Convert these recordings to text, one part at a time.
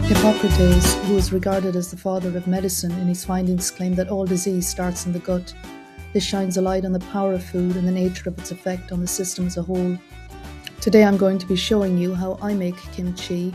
Hippocrates, who is regarded as the father of medicine, in his findings claimed that all disease starts in the gut. This shines a light on the power of food and the nature of its effect on the system as a whole. Today I'm going to be showing you how I make kimchi,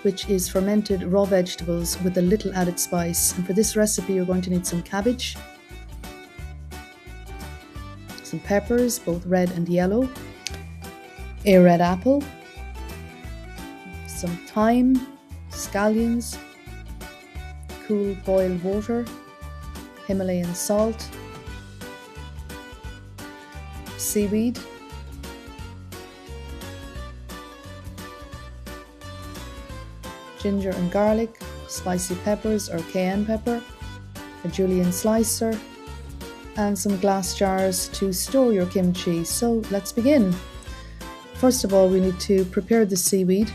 which is fermented raw vegetables with a little added spice. And for this recipe you're going to need some cabbage, some peppers, both red and yellow, a red apple, some thyme, scallions, cool boiled water, Himalayan salt, seaweed, ginger and garlic, spicy peppers or cayenne pepper, a julienne slicer, and some glass jars to store your kimchi. So let's begin. First of all, we need to prepare the seaweed.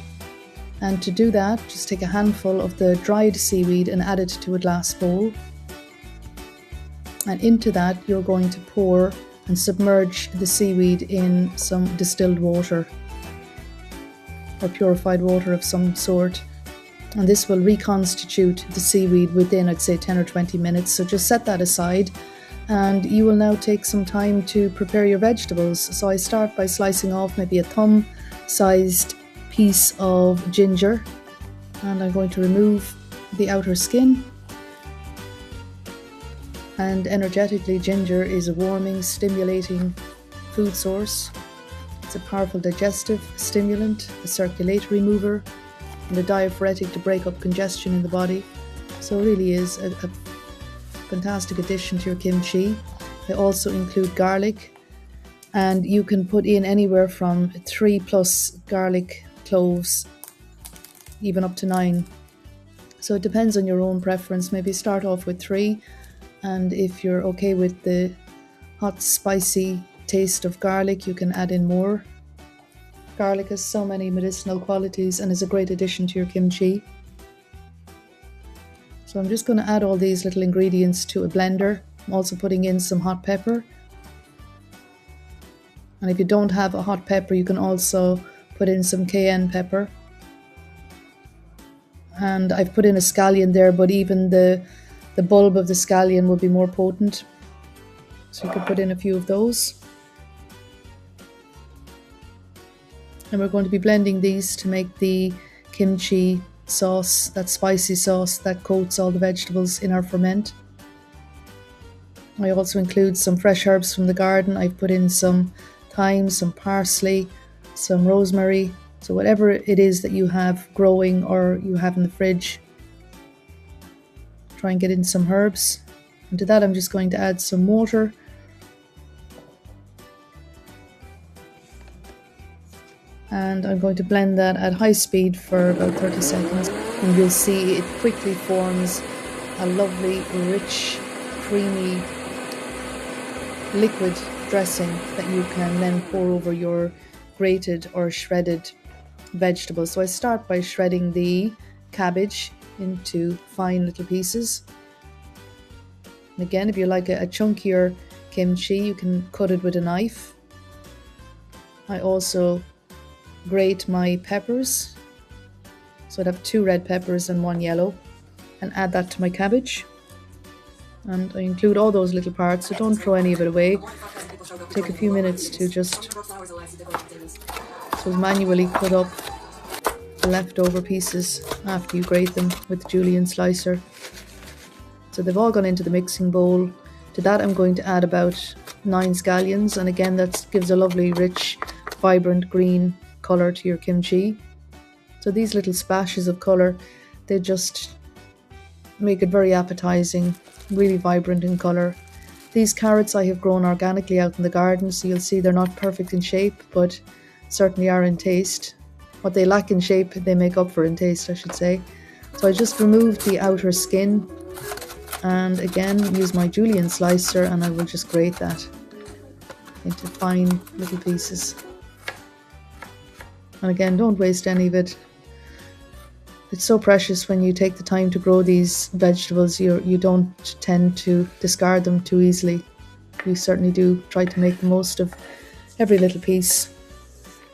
And to do that, just take a handful of the dried seaweed and add it to a glass bowl. And into that, you're going to pour and submerge the seaweed in some distilled water or purified water of some sort. And this will reconstitute the seaweed within, I'd say, 10 or 20 minutes. So just set that aside. And you will now take some time to prepare your vegetables. So I start by slicing off maybe a thumb-sized piece of ginger, and I'm going to remove the outer skin. And energetically, ginger is a warming, stimulating food source. It's a powerful digestive stimulant, a circulatory mover, and a diaphoretic to break up congestion in the body. So it really is a fantastic addition to your kimchi. I also include garlic, and you can put in anywhere from 3+ garlic cloves, even up to 9. So it depends on your own preference. Maybe start off with 3, and if you're okay with the hot spicy taste of garlic, you can add in more. Garlic has so many medicinal qualities and is a great addition to your kimchi. So I'm just going to add all these little ingredients to a blender. I'm also putting in some hot pepper, and if you don't have a hot pepper, you can also put in some cayenne pepper. And I've put in a scallion there, but even the bulb of the scallion will be more potent. So you could put in a few of those. And we're going to be blending these to make the kimchi sauce, that spicy sauce that coats all the vegetables in our ferment. I also include some fresh herbs from the garden. I've put in some thyme, some parsley, some rosemary, so whatever it is that you have growing or you have in the fridge. Try and get in some herbs. And to that I'm just going to add some water. And I'm going to blend that at high speed for about 30 seconds. And you'll see it quickly forms a lovely, rich, creamy liquid dressing that you can then pour over your grated or shredded vegetables. So I start by shredding the cabbage into fine little pieces. And again, if you like a chunkier kimchi, you can cut it with a knife. I also grate my peppers. So I'd have 2 red peppers and 1 yellow, and add that to my cabbage. And I include all those little parts, so don't throw any of it away. Take a few minutes to just manually cut up the leftover pieces after you grate them with the julienne slicer. So they've all gone into the mixing bowl. To that I'm going to add about 9 scallions, and again that gives a lovely, rich, vibrant green colour to your kimchi. So these little splashes of colour, they just make it very appetizing, really vibrant in colour. These carrots I have grown organically out in the garden, so you'll see they're not perfect in shape, but certainly are in taste. What they lack in shape, they make up for in taste, I should say. So I just removed the outer skin, and again use my julienne slicer, and I will just grate that into fine little pieces. And again, don't waste any of it. It's so precious when you take the time to grow these vegetables. You don't tend to discard them too easily. We certainly do try to make the most of every little piece.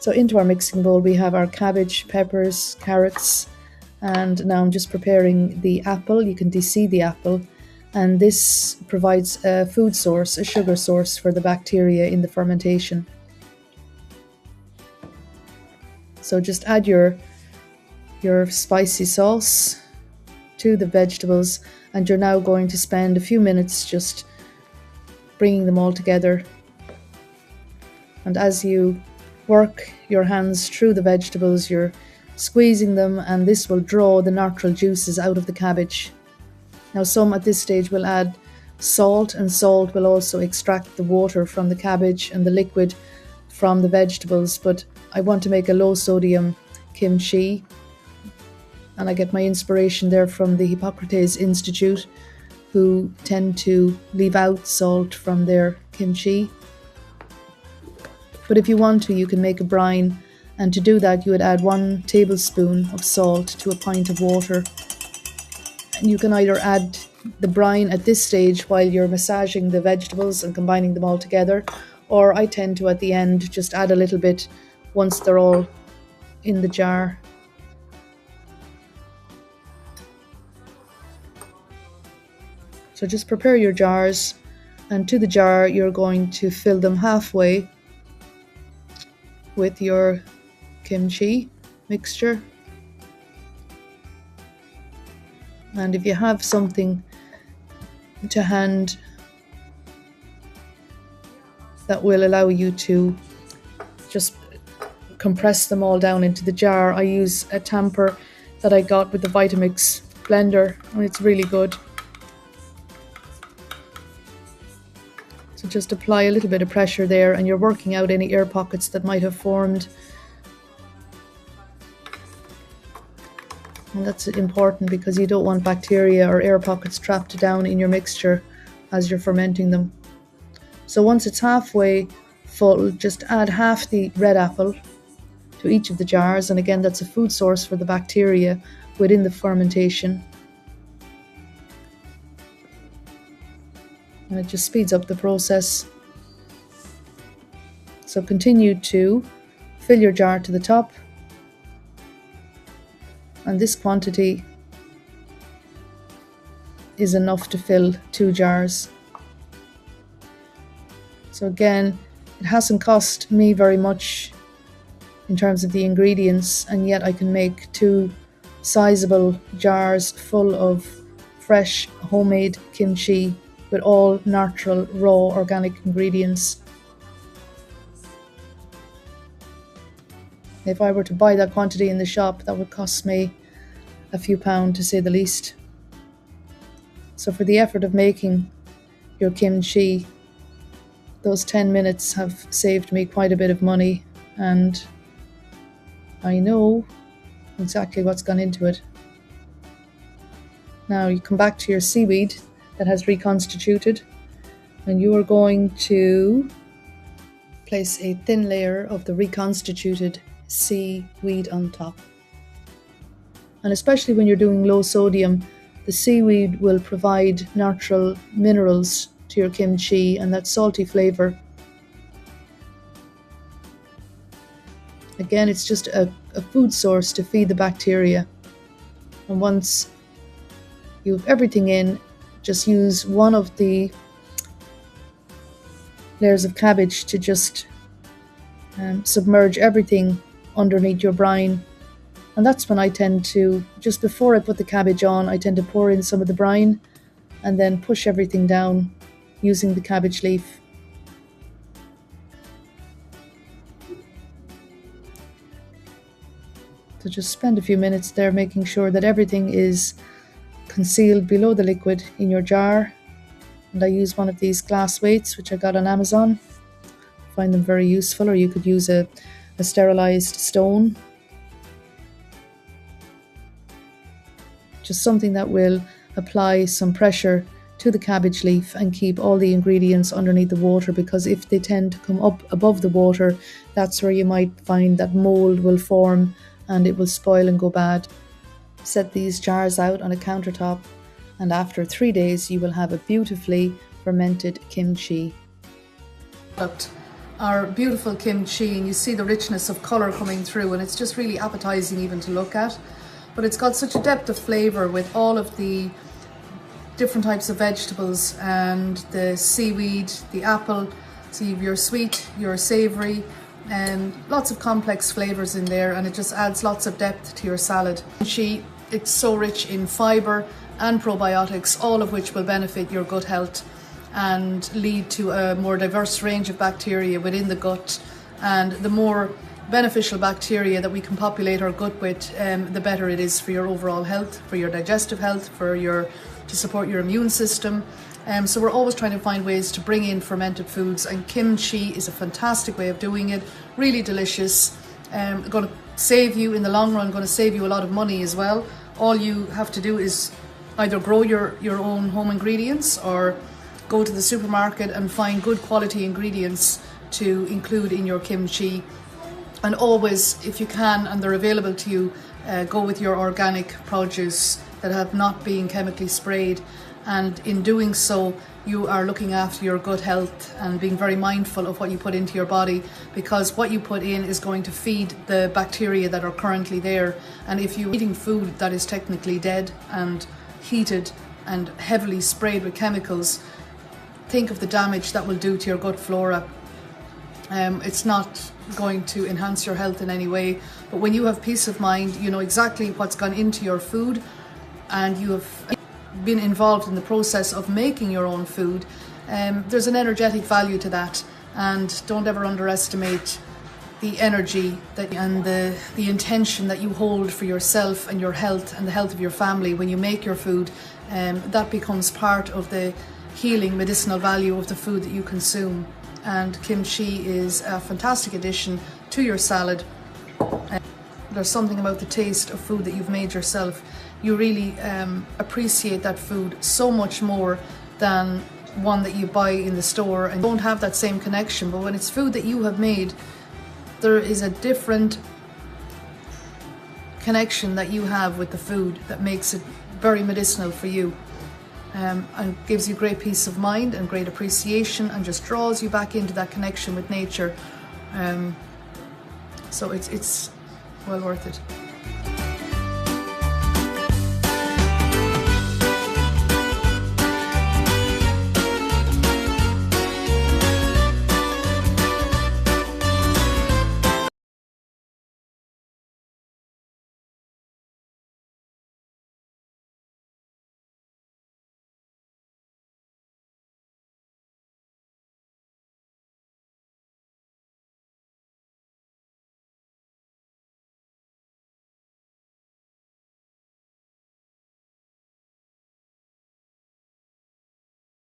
So into our mixing bowl we have our cabbage, peppers, carrots, And now I'm just preparing the apple. You can de-seed the apple, and this provides a food source, a sugar source for the bacteria in the fermentation. So just add your spicy sauce to the vegetables, and you're now going to spend a few minutes just bringing them all together. And as you work your hands through the vegetables, you're squeezing them, and this will draw the natural juices out of the cabbage. Now some at this stage will add salt, and salt will also extract the water from the cabbage and the liquid from the vegetables, but I want to make a low sodium kimchi, and I get my inspiration there from the Hippocrates Institute, who tend to leave out salt from their kimchi. But if you want to, you can make a brine, and to do that you would add 1 tablespoon of salt to a pint of water. And you can either add the brine at this stage while you're massaging the vegetables and combining them all together, or I tend to at the end just add a little bit once they're all in the jar. So just prepare your jars, and to the jar you're going to fill them halfway with your kimchi mixture. And if you have something to hand that will allow you to just compress them all down into the jar, I use a tamper that I got with the Vitamix blender, and it's really good. So just apply a little bit of pressure there, and you're working out any air pockets that might have formed. And that's important because you don't want bacteria or air pockets trapped down in your mixture as you're fermenting them. So once it's halfway full, just add half the red apple to each of the jars, and again that's a food source for the bacteria within the fermentation. And it just speeds up the process. So continue to fill your jar to the top, and this quantity is enough to fill 2 jars. So again, it hasn't cost me very much in terms of the ingredients, and yet I can make 2 sizable jars full of fresh homemade kimchi with all natural, raw, organic ingredients. If I were to buy that quantity in the shop, that would cost me a few pounds to say the least. So for the effort of making your kimchi, those 10 minutes have saved me quite a bit of money, and I know exactly what's gone into it. Now you come back to your seaweed that has reconstituted, and you are going to place a thin layer of the reconstituted seaweed on top. And especially when you're doing low sodium, the seaweed will provide natural minerals to your kimchi and that salty flavor. Again, it's just a food source to feed the bacteria. And once you have everything in, just use one of the layers of cabbage to just submerge everything underneath your brine. And that's when I tend to, just before I put the cabbage on, I tend to pour in some of the brine and then push everything down using the cabbage leaf. So just spend a few minutes there making sure that everything is concealed below the liquid in your jar. And I use one of these glass weights which I got on Amazon. I find them very useful, or you could use a sterilized stone. Just something that will apply some pressure to the cabbage leaf and keep all the ingredients underneath the water, because if they tend to come up above the water, that's where you might find that mold will form and it will spoil and go bad. Set these jars out on a countertop, and after 3 days you will have a beautifully fermented kimchi. Our beautiful kimchi, and you see the richness of colour coming through, and it's just really appetizing even to look at. but it's got such a depth of flavour with all of the different types of vegetables and the seaweed, the apple. So you have your sweet, your savoury, and lots of complex flavours in there, and it just adds lots of depth to your salad. It's so rich in fibre and probiotics, all of which will benefit your gut health and lead to a more diverse range of bacteria within the gut. And the more beneficial bacteria that we can populate our gut with, the better it is for your overall health, for your digestive health, to support your immune system. So we're always trying to find ways to bring in fermented foods, and kimchi is a fantastic way of doing it. Really delicious. Going to save you in the long run, going to save you a lot of money as well. All you have to do is either grow your own home ingredients or go to the supermarket and find good quality ingredients to include in your kimchi. And always, if you can and they're available to you, go with your organic produce that have not been chemically sprayed. And in doing so, you are looking after your gut health and being very mindful of what you put into your body, because what you put in is going to feed the bacteria that are currently there. And if you're eating food that is technically dead and heated and heavily sprayed with chemicals, think of the damage that will do to your gut flora. It's not going to enhance your health in any way, but when you have peace of mind, you know exactly what's gone into your food, and you have been involved in the process of making your own food. There's an energetic value to that, and don't ever underestimate the energy and the intention that you hold for yourself and your health and the health of your family when you make your food. That becomes part of the healing medicinal value of the food that you consume. And kimchi is a fantastic addition to your salad. There's something about the taste of food that you've made yourself. You really appreciate that food so much more than one that you buy in the store, and don't have that same connection. But when it's food that you have made, there is a different connection that you have with the food that makes it very medicinal for you. And gives you great peace of mind and great appreciation, and just draws you back into that connection with nature. So it's well worth it.